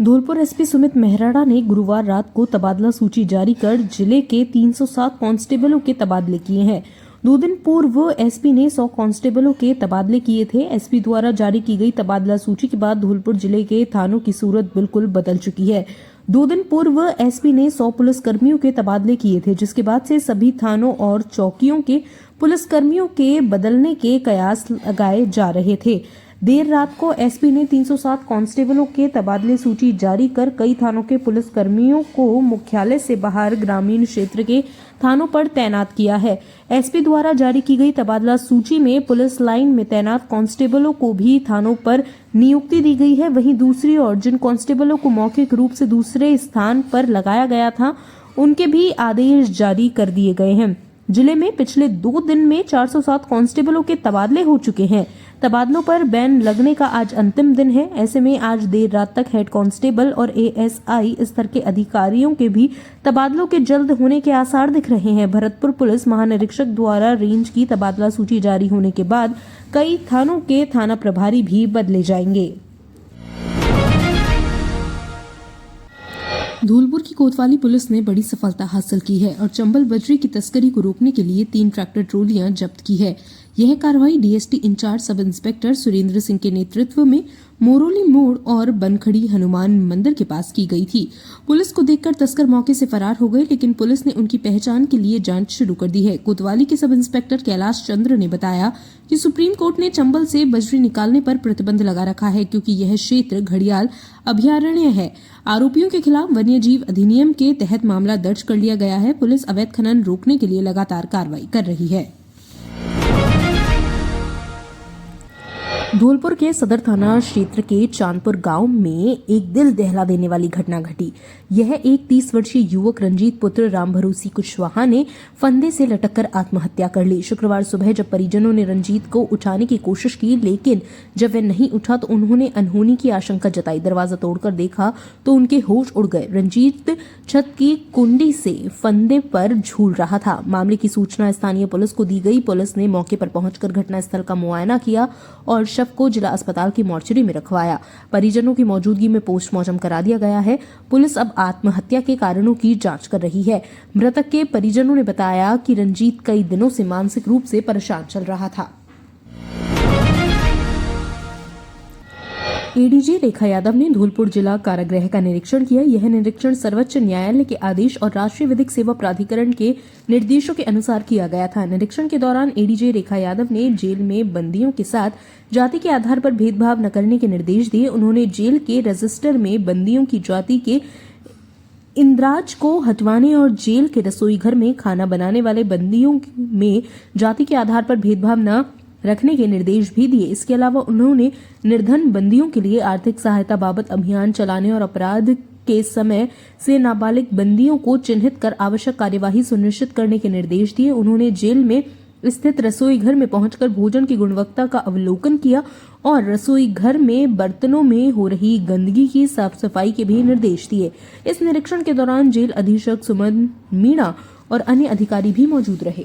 Dholpur SP Sumit मेहराड़ा ने गुरुवार रात को तबादला सूची जारी कर जिले के 307 कांस्टेबलों के तबादले किए हैं। 2 दिन पूर्व एसपी ने 100 कांस्टेबलों के तबादले किए थे। एसपी द्वारा जारी की गई तबादला सूची के बाद धौलपुर जिले के थानों की सूरत बिल्कुल बदल चुकी है। 2 दिन पूर्व एसपी ने 100 पुलिसकर्मियों के तबादले किए थे, जिसके बाद से सभी थानों और चौकियों के पुलिसकर्मियों के बदलने के कयास लगाए जा रहे थे। देर रात को एसपी ने 307 कांस्टेबलों के तबादले सूची जारी कर कई थानों के पुलिसकर्मियों को मुख्यालय से बाहर ग्रामीण क्षेत्र के थानों पर तैनात किया है। एसपी द्वारा जारी की गई तबादला सूची में पुलिस लाइन में तैनात कांस्टेबलों को भी थानों पर नियुक्ति दी गई है। वहीं दूसरी ओर जिन कांस्टेबलों को मौखिक रूप से दूसरे स्थान पर लगाया गया था, उनके भी आदेश जारी कर दिए गए हैं। जिले में पिछले 2 दिन में 407 कांस्टेबलों के तबादले हो चुके हैं। तबादलों पर बैन लगने का आज अंतिम दिन है। ऐसे में आज देर रात तक हेड कांस्टेबल और एएसआई स्तर के अधिकारियों के भी तबादलों के जल्द होने के आसार दिख रहे हैं। भरतपुर पुलिस महानिरीक्षक द्वारा रेंज की तबादला सूची जारी होने के बाद कई थानों के थाना प्रभारी भी बदले जाएंगे। धौलपुर की कोतवाली पुलिस ने बड़ी सफलता हासिल की है और चंबल बजरी की तस्करी को रोकने के लिए 3 ट्रैक्टर ट्रॉलियां जब्त की है। यह कार्रवाई DST in charge sub inspector Surendra Singh के नेतृत्व में मोरोली मोड़ और बनखड़ी हनुमान मंदिर के पास की गई थी। पुलिस को देखकर तस्कर मौके से फरार हो गए, लेकिन पुलिस ने उनकी पहचान के लिए जांच शुरू कर दी है। कोतवाली के सब इंस्पेक्टर कैलाश चंद्र ने बताया कि सुप्रीम कोर्ट ने चंबल से बजरी निकालने पर प्रतिबंध लगा रखा है, क्योंकि यह क्षेत्र घड़ियाल अभयारण्य है। आरोपियों के खिलाफ वन्यजीव अधिनियम के तहत मामला दर्ज कर लिया गया है। पुलिस अवैध खनन रोकने के लिए लगातार कार्रवाई कर रही है। धौलपुर के सदर थाना क्षेत्र के चांदपुर गांव में एक दिल दहला देने वाली घटना घटी। यह एक 30 वर्षीय युवक रंजीत पुत्र राम भरोसी कुशवाहा ने फंदे से लटककर आत्महत्या कर ली। शुक्रवार सुबह जब परिजनों ने रंजीत को उठाने की कोशिश की, लेकिन जब वह नहीं उठा तो उन्होंने अनहोनी की आशंका जताई। दरवाजा तोड़कर देखा तो उनके होश उड़ गए। रंजीत छत की कुंडी से फंदे पर झूल रहा था। मामले की सूचना स्थानीय पुलिस को दी गई। पुलिस ने मौके पर पहुंचकर घटनास्थल का मुआयना किया और शव को जिला अस्पताल की मोर्चरी में रखवाया। परिजनों की मौजूदगी में पोस्टमार्टम करा दिया गया है। पुलिस अब आत्महत्या के कारणों की जांच कर रही है। मृतक के परिजनों ने बताया कि रंजीत कई दिनों से मानसिक रूप से परेशान चल रहा था। एडीजी रेखा यादव ने धौलपुर जिला कारागृह का निरीक्षण किया। यह निरीक्षण सर्वोच्च न्यायालय के आदेश और राष्ट्रीय विधिक सेवा प्राधिकरण के निर्देशों के अनुसार किया गया था। निरीक्षण के दौरान एडीजी रेखा यादव ने जेल में बंदियों के साथ जाति के आधार पर भेदभाव न करने के निर्देश दिए। उन्होंने जेल के रजिस्टर में बंदियों की जाति के इंद्राज को हटवाने और जेल के रसोई घर में खाना बनाने वाले बंदियों में जाति के आधार पर भेदभाव न रखने के निर्देश भी दिए। इसके अलावा उन्होंने निर्धन बंदियों के लिए आर्थिक सहायता बाबत अभियान चलाने और अपराध के समय से नाबालिग बंदियों को चिन्हित कर आवश्यक कार्यवाही सुनिश्चित करने के निर्देश दिए। उन्होंने जेल में स्थित रसोई घर में पहुंचकर भोजन की गुणवत्ता का अवलोकन किया और रसोई घर में बर्तनों में हो रही गंदगी की साफ सफाई के भी निर्देश दिए। इस निरीक्षण के दौरान जेल अधीक्षक सुमन मीणा और अन्य अधिकारी भी मौजूद रहे।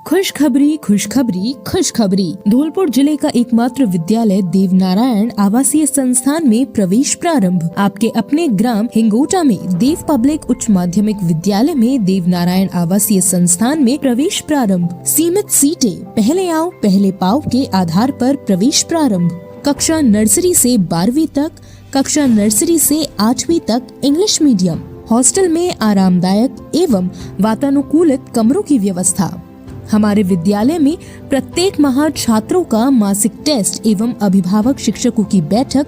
खुशखबरी खुशखबरी खुशखबरी। धौलपुर जिले का एकमात्र विद्यालय देवनारायण आवासीय संस्थान में प्रवेश प्रारंभ। आपके अपने ग्राम हिंगोटा में देव पब्लिक उच्च माध्यमिक विद्यालय में देवनारायण आवासीय संस्थान में प्रवेश प्रारंभ। सीमित सीटें, पहले आओ पहले पाओ के आधार पर प्रवेश प्रारंभ। कक्षा नर्सरी से 12वीं तक, कक्षा नर्सरी से 8वीं तक इंग्लिश मीडियम। हॉस्टल में आरामदायक एवं वातानुकूलित कमरों की व्यवस्था। हमारे विद्यालय में प्रत्येक माह छात्रों का मासिक टेस्ट एवं अभिभावक शिक्षकों की बैठक,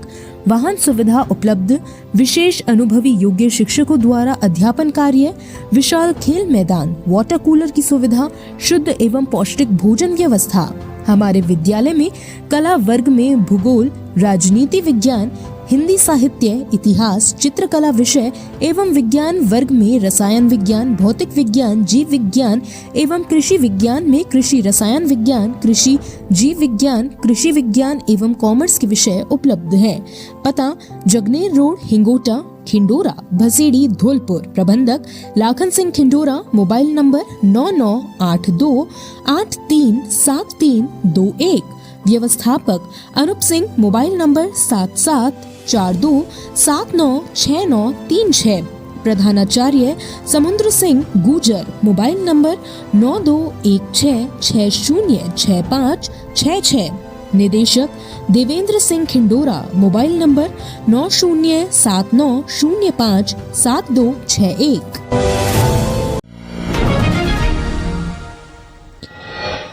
वाहन सुविधा उपलब्ध, विशेष अनुभवी योग्य शिक्षकों द्वारा अध्यापन कार्य, विशाल खेल मैदान, वाटर कूलर की सुविधा, शुद्ध एवं पौष्टिक भोजन व्यवस्था। हमारे विद्यालय में कला वर्ग में भूगोल, राजनीति विज्ञान, हिंदी साहित्य, इतिहास, चित्रकला विषय एवं विज्ञान वर्ग में रसायन विज्ञान, भौतिक विज्ञान, जीव विज्ञान एवं कृषि विज्ञान में कृषि रसायन विज्ञान, कृषि जीव विज्ञान, कृषि विज्ञान एवं कॉमर्स के विषय उपलब्ध हैं। पता जगनेर रोड, हिंगोटा, खिंडोरा, भसेड़ी, धौलपुर। प्रबंधक लाखन सिंह खिंडोरा। Mobile number 9982837321। व्यवस्थापक अनूप सिंह, मोबाइल नंबर 7742796936। प्रधानाचार्य समुद्र सिंह गुजर, मोबाइल नंबर 9216606566। निदेशक Devendra Singh Khindora, mobile number 9079057261।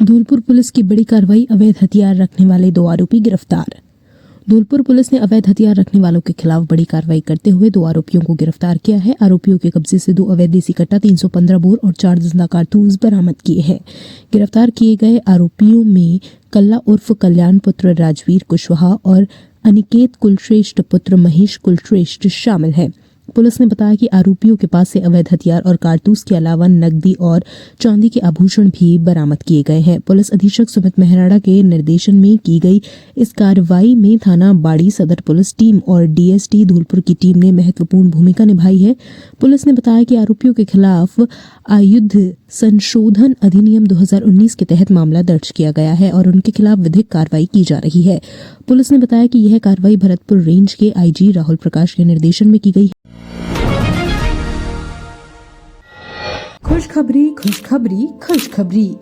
Dholpur police की बड़ी कार्रवाई, अवैध हथियार रखने वाले 2 आरोपी गिरफ्तार। धौलपुर पुलिस ने अवैध हथियार रखने वालों के खिलाफ बड़ी कार्रवाई करते हुए 2 आरोपियों को गिरफ्तार किया है। आरोपियों के कब्जे से 2 अवैध देसी कट्टा, 315 बोर और 4 जिंदा कारतूस बरामद किए हैं। गिरफ्तार किए गए आरोपियों में कल्ला उर्फ कल्याण पुत्र राजवीर कुशवाहा और अनिकेत कुलश्रेष्ठ पुत्र महेश कुलश्रेष्ठ शामिल है। पुलिस ने बताया कि आरोपियों के पास से अवैध हथियार और कारतूस के अलावा नकदी और चांदी के आभूषण भी बरामद किए गए हैं। पुलिस अधीक्षक सुमित मेहराड़ा के निर्देशन में की गई इस कार्रवाई में थाना बाड़ी सदर पुलिस टीम और डीएसटी धौलपुर की टीम ने महत्वपूर्ण भूमिका निभाई है। पुलिस ने बताया कि आरोपियों के खिलाफ आयुध संशोधन अधिनियम 2019 के तहत मामला दर्ज किया गया है और उनके खिलाफ विधिक कार्रवाई की जा रही है। पुलिस ने बताया कि यह कार्रवाई भरतपुर रेंज के आईजी राहुल प्रकाश के निर्देशन में की गई। खुशखबरी, खुशखबरी, खुशखबरी।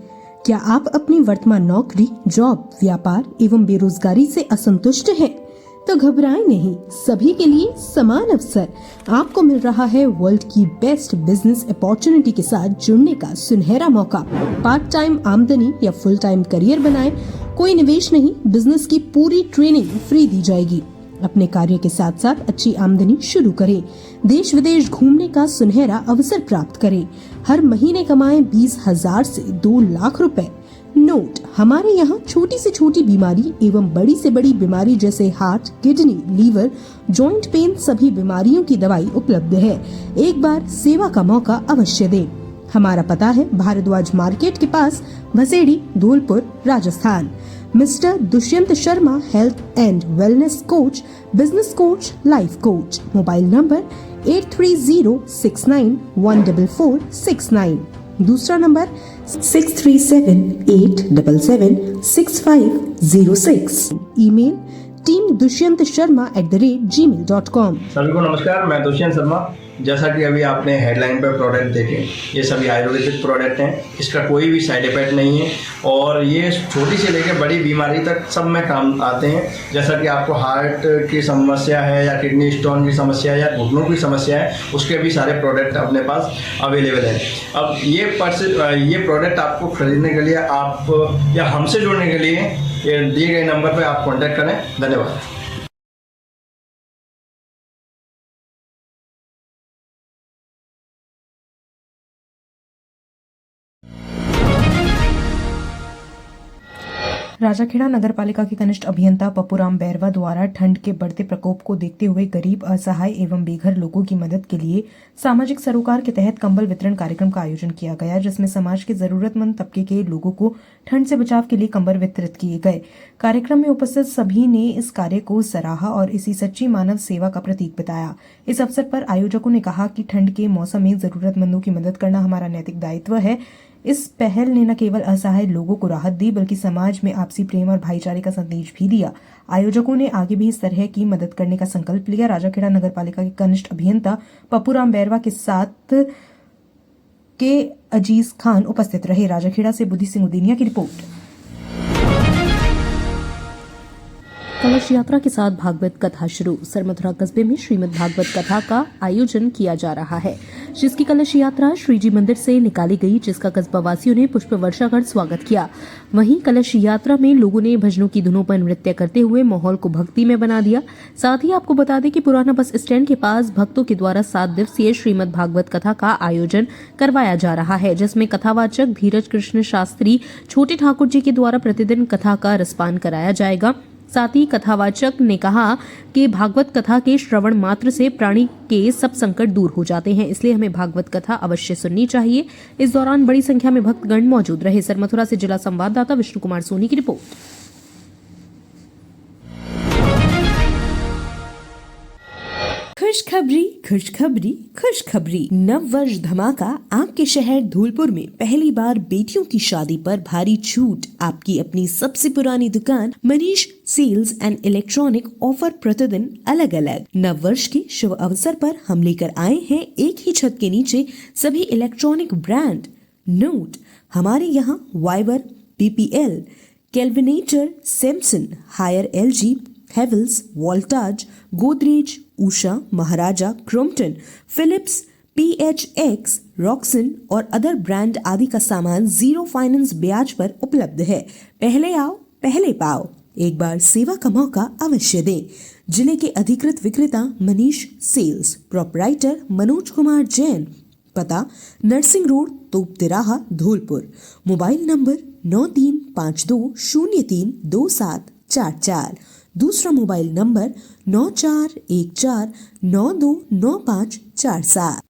क्या आप अपनी वर्तमान नौकरी, जॉब, व्यापार एवं बेरोजगारी से असंतुष्ट हैं? तो घबराएं नहीं, सभी के लिए समान अवसर। आपको मिल रहा है वर्ल्ड की बेस्ट बिजनेस अपॉर्चुनिटी के साथ जुड़ने का सुनहरा मौका। पार्ट टाइम आमदनी या फुल टाइम करियर बनाएं, कोई निवेश नहीं, बिजनेस की पूरी ट्रेनिंग फ्री दी जाएगी। अपने कार्य के साथ साथ अच्छी आमदनी शुरू करें। देश विदेश घूमने का सुनहरा अवसर प्राप्त करें। हर महीने कमाएं 20,000 से 2 लाख रुपए। नोट, हमारे यहाँ छोटी से छोटी बीमारी एवं बड़ी से बड़ी बीमारी जैसे heart, kidney, liver, joint pain सभी बीमारियों की दवाई उपलब्ध है। एक बार सेवा का मौका अवश्य दें। हमारा पता है भारद्वाज मार्केट के पास, Bhasedi, Dholpur, Rajasthan. Mister Dushyant Sharma, health and wellness coach, business coach, life coach. Mobile number 8306914469। दूसरा नंबर 6378776506। Email teamdushyantSharma@gmail.com। सभी को नमस्कार, मैं दुष्यंत शर्मा। जैसा कि अभी आपने हेडलाइन पर प्रोडक्ट देखे, ये सभी आयुर्वेदिक प्रोडक्ट हैं। इसका कोई भी साइड इफेक्ट नहीं है और ये छोटी से लेकर बड़ी बीमारी तक सब में काम आते हैं। जैसा कि आपको हार्ट की समस्या है या किडनी स्टोन की समस्या है या घुटनों की समस्या है, उसके भी सारे प्रोडक्ट अपने पास अवेलेबल हैं। अब ये प्रोडक्ट आपको खरीदने के लिए आप या हमसे जुड़ने के लिए ये दिए गए नंबर पर आप कॉन्टैक्ट करें। धन्यवाद। राजाखेड़ा नगर पालिका के कनिष्ठ अभियंता पप्पूराम बैरवा द्वारा ठंड के बढ़ते प्रकोप को देखते हुए गरीब, असहाय एवं बेघर लोगों की मदद के लिए सामाजिक सरोकार के तहत कंबल वितरण कार्यक्रम का आयोजन किया गया, जिसमें समाज के जरूरतमंद तबके के लोगों को ठंड से बचाव के लिए कंबल वितरित किए गए। कार्यक्रम में उपस्थित सभी ने इस कार्य को सराहा और इसी सच्ची मानव सेवा का प्रतीक बताया। इस अवसर पर आयोजकों ने कहा कि ठंड के मौसम में जरूरतमंदों की मदद करना हमारा नैतिक दायित्व है। इस पहल ने न केवल असहाय लोगों को राहत दी, बल्कि समाज में आपसी प्रेम और भाईचारे का संदेश भी दिया। आयोजकों ने आगे भी इस तरह की मदद करने का संकल्प लिया। राजाखेड़ा नगर पालिका के कनिष्ठ अभियंता पप्पूराम बैरवा के साथ के अजीज खान उपस्थित रहे। राजाखेड़ा से बुद्धि सिंह उदिनिया की रिपोर्ट। कलश यात्रा के साथ भागवत कथा शुरू। सरमथुरा कस्बे में श्रीमद् भागवत कथा का आयोजन किया जा रहा है, जिसकी कलश यात्रा श्रीजी मंदिर से निकाली गई, जिसका कस्बा वासियों ने पुष्प वर्षा कर स्वागत किया। वहीं कलश यात्रा में लोगों ने भजनों की धुनों पर नृत्य करते हुए माहौल को भक्ति में बना दिया। साथ ही आपको बता दें कि पुराना बस स्टैंड के पास भक्तों के द्वारा 7 दिवसीय श्रीमद् भागवत कथा का आयोजन करवाया जा रहा है, जिसमें कथावाचक धीरज कृष्ण शास्त्री छोटे ठाकुर जी के द्वारा प्रतिदिन कथा का रसपान कराया जाएगा। साथ ही कथावाचक ने कहा कि भागवत कथा के श्रवण मात्र से प्राणी के सब संकट दूर हो जाते हैं, इसलिए हमें भागवत कथा अवश्य सुननी चाहिए। इस दौरान बड़ी संख्या में भक्तगण मौजूद रहे। सरमथुरा से जिला संवाददाता विष्णु कुमार सोनी की रिपोर्ट। खुशखबरी खुशखबरी खुशखबरी। नव वर्ष धमाका आपके शहर धौलपुर में पहली बार बेटियों की शादी पर भारी छूट। आपकी अपनी सबसे पुरानी दुकान Manish sales and electronic offer प्रतिदिन अलग अलग। नव वर्ष के शुभ अवसर पर हम लेकर आए हैं एक ही छत के नीचे सभी इलेक्ट्रॉनिक ब्रांड। नोट, हमारे यहाँ वाइवर, PPL, Kelvinator, Samsung, Haier LG, Havells, Voltas, Godrej, Usha, Maharaja, Crompton, Philips, PHX, Roxon और अदर ब्रांड आदि का सामान 0 फाइनेंस ब्याज पर उपलब्ध है। पहले आओ पहले पाओ। एक बार सेवा का मौका अवश्य दें। जिले के अधिकृत विक्रेता मनीष सेल्स, प्रोपराइटर मनोज कुमार जैन, पता नरसिंह रोड, तोप तिराहा, धौलपुर। Mobile number 9352032744। दूसरा मोबाइल नंबर 9414929547।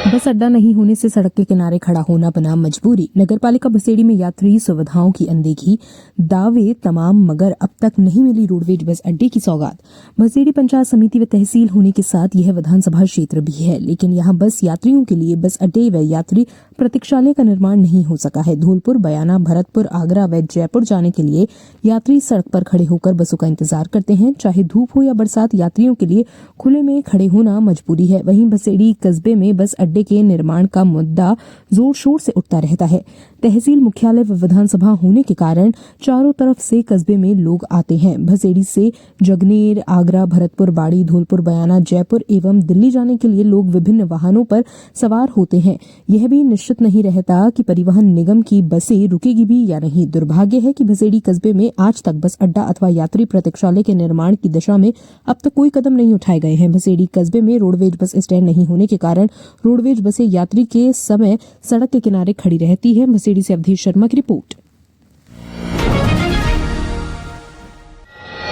बस अड्डा नहीं होने से सड़क के किनारे खड़ा होना बना मजबूरी। नगरपालिका भसेड़ी में यात्री सुविधाओं की अनदेखी, दावे तमाम मगर अब तक नहीं मिली रोडवेज बस अड्डे की सौगात। भसेड़ी पंचायत समिति व तहसील होने के साथ यह विधानसभा क्षेत्र भी है, लेकिन यहाँ बस यात्रियों के लिए बस अड्डे व यात्री प्रतीक्षालय का निर्माण नहीं हो सका है। धौलपुर, बयाना, भरतपुर, आगरा व जयपुर जाने के लिए यात्री सड़क पर खड़े होकर बसों का इंतजार करते हैं। चाहे धूप हो या बरसात, यात्रियों के लिए खुले में खड़े होना मजबूरी है। वहीं भसेड़ी कस्बे में बस अड्डे के निर्माण का मुद्दा जोर शोर से उठता रहता है। तहसील मुख्यालय व विधानसभा होने के कारण चारों तरफ से कस्बे में लोग आते हैं। भसेड़ी से जगनेर, आगरा, भरतपुर, बाड़ी, धौलपुर, बयाना, जयपुर एवं दिल्ली जाने के लिए लोग विभिन्न वाहनों पर सवार होते हैं। यह भी निश्चित नहीं रहता कि परिवहन निगम की बसें रुकेगी भी या नहीं। दुर्भाग्य है कि भसेड़ी कस्बे में आज तक बस अड्डा अथवा यात्री प्रतीक्षालय के निर्माण की दिशा में अब तक कोई कदम नहीं उठाए गए हैं। भसेड़ी कस्बे में रोडवेज बस स्टैंड नहीं होने के कारण रोडवेज बसें यात्री के समय सड़क के किनारे खड़ी रहती है। भसेड़ी से अवधेश शर्मा की रिपोर्ट।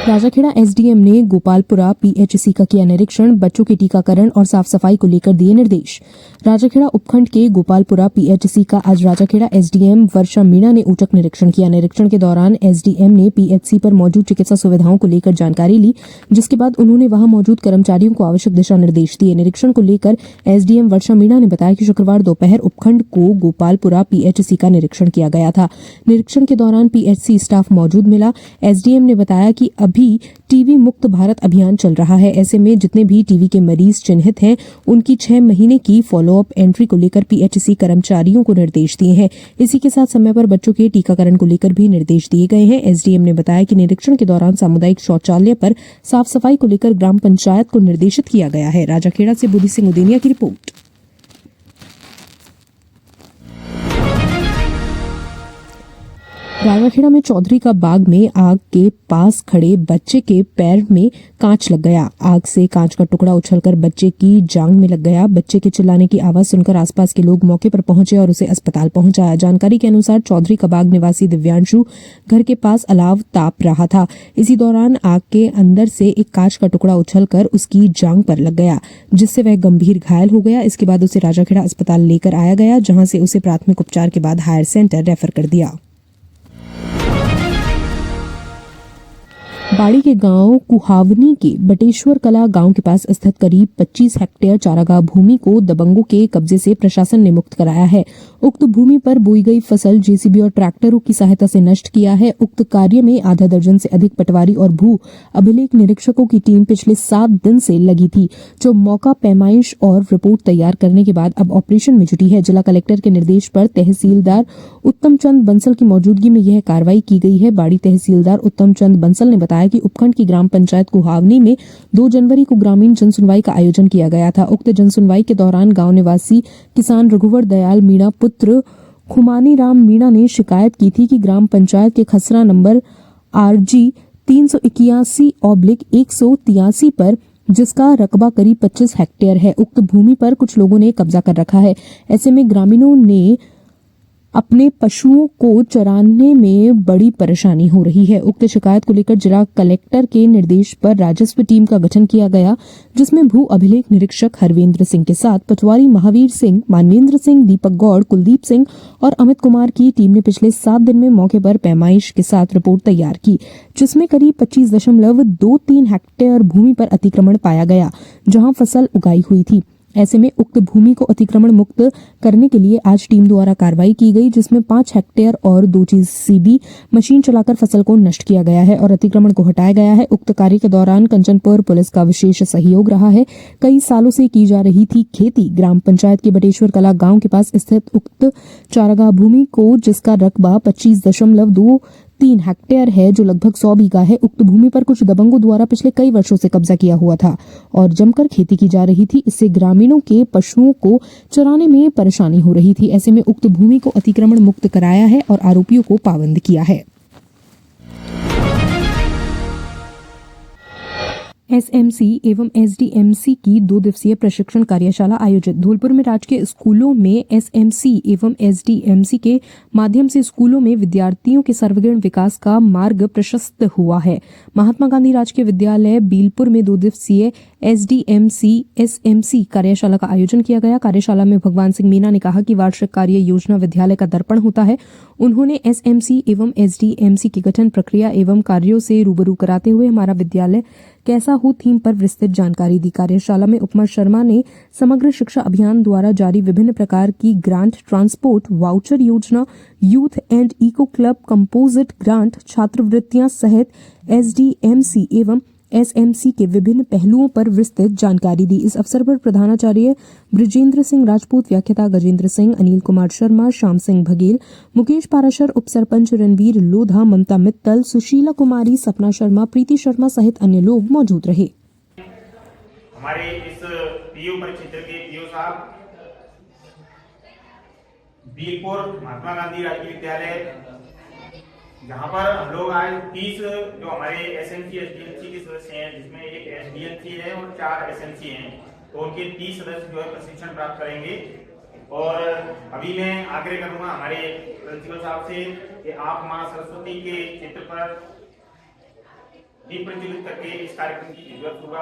राजाखेड़ा SDM ने गोपालपुरा PHC का किया निरीक्षण। बच्चों के टीकाकरण और साफ सफाई को लेकर दिए निर्देश। राजाखेड़ा उपखंड के गोपालपुरा PHC का आज राजाखेड़ा SDM वर्षा मीणा ने औचक निरीक्षण किया। निरीक्षण के दौरान SDM ने PHC पर मौजूद चिकित्सा सुविधाओं को लेकर जानकारी ली, जिसके बाद उन्होंने वहां मौजूद कर्मचारियों को आवश्यक दिशा निर्देश दिए। निरीक्षण को लेकर SDM वर्षा मीणा ने बताया कि शुक्रवार दोपहर उपखंड को गोपालपुरा PHC का निरीक्षण किया गया था। निरीक्षण के दौरान PHC स्टाफ मौजूद मिला। SDM ने बताया कि अभी टीबी मुक्त भारत अभियान चल रहा है। ऐसे में जितने भी टीबी के मरीज चिन्हित हैं, उनकी 6 महीने की फॉलोअप एंट्री को लेकर PHC कर्मचारियों को निर्देश दिए हैं। इसी के साथ समय पर बच्चों के टीकाकरण को लेकर भी निर्देश दिए गए हैं। SDM ने बताया कि निरीक्षण के दौरान सामुदायिक शौचालय पर साफ सफाई को लेकर ग्राम पंचायत को निर्देशित किया गया है। राजाखेड़ा से बुद्धि सिंह उदेनिया की रिपोर्ट। राजाखेड़ा में चौधरी का बाग में आग के पास खड़े बच्चे के पैर में कांच लग गया। आग से कांच का टुकड़ा उछलकर बच्चे की जांघ में लग गया। बच्चे के चिल्लाने की आवाज सुनकर आसपास के लोग मौके पर पहुंचे और उसे अस्पताल पहुंचाया। जानकारी के अनुसार चौधरी का बाग निवासी दिव्यांशु घर के पास अलाव ताप रहा था। इसी दौरान आग के अंदर से एक कांच का टुकड़ा उछलकर उसकी जांघ पर लग गया, जिससे वह गंभीर घायल हो गया। इसके बाद उसे राजाखेड़ा अस्पताल लेकर आया गया, जहां से उसे प्राथमिक उपचार के बाद हायर सेंटर रेफर कर दिया। बाड़ी के गांव कुहावनी के बटेश्वर कला गांव के पास स्थित करीब 25 हेक्टेयर चारागाह भूमि को दबंगों के कब्जे से प्रशासन ने मुक्त कराया है। उक्त भूमि पर बोई गई फसल JCB और ट्रैक्टरों की सहायता से नष्ट किया है। उक्त कार्य में आधा दर्जन से अधिक पटवारी और भू अभिलेख निरीक्षकों की टीम पिछले 7 दिन से लगी थी, जो मौका पैमाइश और रिपोर्ट तैयार करने के बाद अब ऑपरेशन में जुटी है। जिला कलेक्टर के निर्देश पर तहसीलदार उत्तम चंद बंसल की मौजूदगी में यह कार्रवाई की गई है। बाड़ी तहसीलदार उत्तम चंद बंसल ने बताया कि उपखंड की ग्राम पंचायत कुहावनी में 2 जनवरी को ग्रामीण जनसुनवाई का आयोजन किया गया था। उक्त जनसुनवाई के दौरान गांव निवासी किसान रघुवर दयाल मीणा पुत्र खुमानी राम मीणा ने शिकायत की थी कि ग्राम पंचायत के खसरा नंबर RG 381/183 पर, जिसका रकबा करीब 25 हेक्टेयर है, उक्त भूमि पर कुछ लोगों ने कब्जा कर रखा है। ऐसे में ग्रामीणों ने अपने पशुओं को चराने में बड़ी परेशानी हो रही है। उक्त शिकायत को लेकर जिला कलेक्टर के निर्देश पर राजस्व टीम का गठन किया गया, जिसमें भू अभिलेख निरीक्षक हरवेंद्र सिंह के साथ पटवारी महावीर सिंह, मानवेंद्र सिंह, दीपक गौड़, कुलदीप सिंह और अमित कुमार की टीम ने पिछले 7 दिन में मौके पर पैमाइश के साथ रिपोर्ट तैयार की, जिसमें करीब 25.23 हेक्टेयर भूमि पर अतिक्रमण पाया गया, जहां फसल उगाई हुई थी। ऐसे में उक्त भूमि को अतिक्रमण मुक्त करने के लिए आज टीम द्वारा कार्रवाई की गई, जिसमें 5 हेक्टेयर और 2 JCB मशीन चलाकर फसल को नष्ट किया गया है और अतिक्रमण को हटाया गया है। उक्त कार्य के दौरान कंचनपुर पुलिस का विशेष सहयोग रहा है। कई सालों से की जा रही थी खेती। ग्राम पंचायत के बटेश्वर कला गांव के पास स्थित उक्त चारागाह भूमि को, जिसका रकबा 25.23 हेक्टेयर है, जो लगभग 100 बीघा है, उक्त भूमि पर कुछ दबंगों द्वारा पिछले कई वर्षों से कब्जा किया हुआ था और जमकर खेती की जा रही थी। इससे ग्रामीणों के पशुओं को चराने में परेशानी हो रही थी। ऐसे में उक्त भूमि को अतिक्रमण मुक्त कराया है और आरोपियों को पाबंद किया है। SMC एवं SDMC की 2 दिवसीय प्रशिक्षण कार्यशाला आयोजित। धौलपुर में राजकीय स्कूलों में SMC एवं SDMC के माध्यम से स्कूलों में विद्यार्थियों के सर्वगुण विकास का मार्ग प्रशस्त हुआ है। महात्मा गांधी राजकीय विद्यालय बीलपुर में 2 दिवसीय SDMC SMC कार्यशाला का आयोजन किया गया। कार्यशाला में भगवान सिंह मीना ने कहा कि वार्षिक कार्य योजना विद्यालय का दर्पण होता है। उन्होंने SMC एवं SDMC की गठन प्रक्रिया एवं कार्यों से रूबरू कराते हुए हमारा विद्यालय कैसा हो थीम पर विस्तृत जानकारी दी। कार्यशाला में उपमा शर्मा ने समग्र शिक्षा अभियान द्वारा जारी विभिन्न प्रकार की ग्रांट, ट्रांसपोर्ट वाउचर योजना, youth and eco club composite grant, छात्रवृत्तियां सहित SDMC एवं SMC के विभिन्न पहलुओं पर विस्तृत जानकारी दी। इस अवसर पर प्रधानाचार्य ब्रजेंद्र सिंह राजपूत, व्याख्याता गजेंद्र सिंह, अनिल कुमार शर्मा, श्याम सिंह बघेल, मुकेश पाराशर, उप सरपंच रणवीर लोधा, ममता मित्तल, सुशीला कुमारी, सपना शर्मा, प्रीति शर्मा सहित अन्य लोग मौजूद रहे। हमारे इस पीयू परिक्षेत्र के पीओ साहब बीलपुर महात्मा गांधी राजकीय विद्यालय, जहाँ पर हम लोग आज 30 जो हमारे SMC SDMC के सदस्य हैं, जिसमें एक SDMC है और 4 SMC हैं, तो उनके 30 सदस्य जो है प्रशिक्षण प्राप्त करेंगे। और अभी मैं आग्रह करूंगा हमारे प्रिंसिपल साहब से कि आप मां सरस्वती के चित्र पर दीप प्रज्वलित करके इस कार्यक्रम की शुरुआत होगा।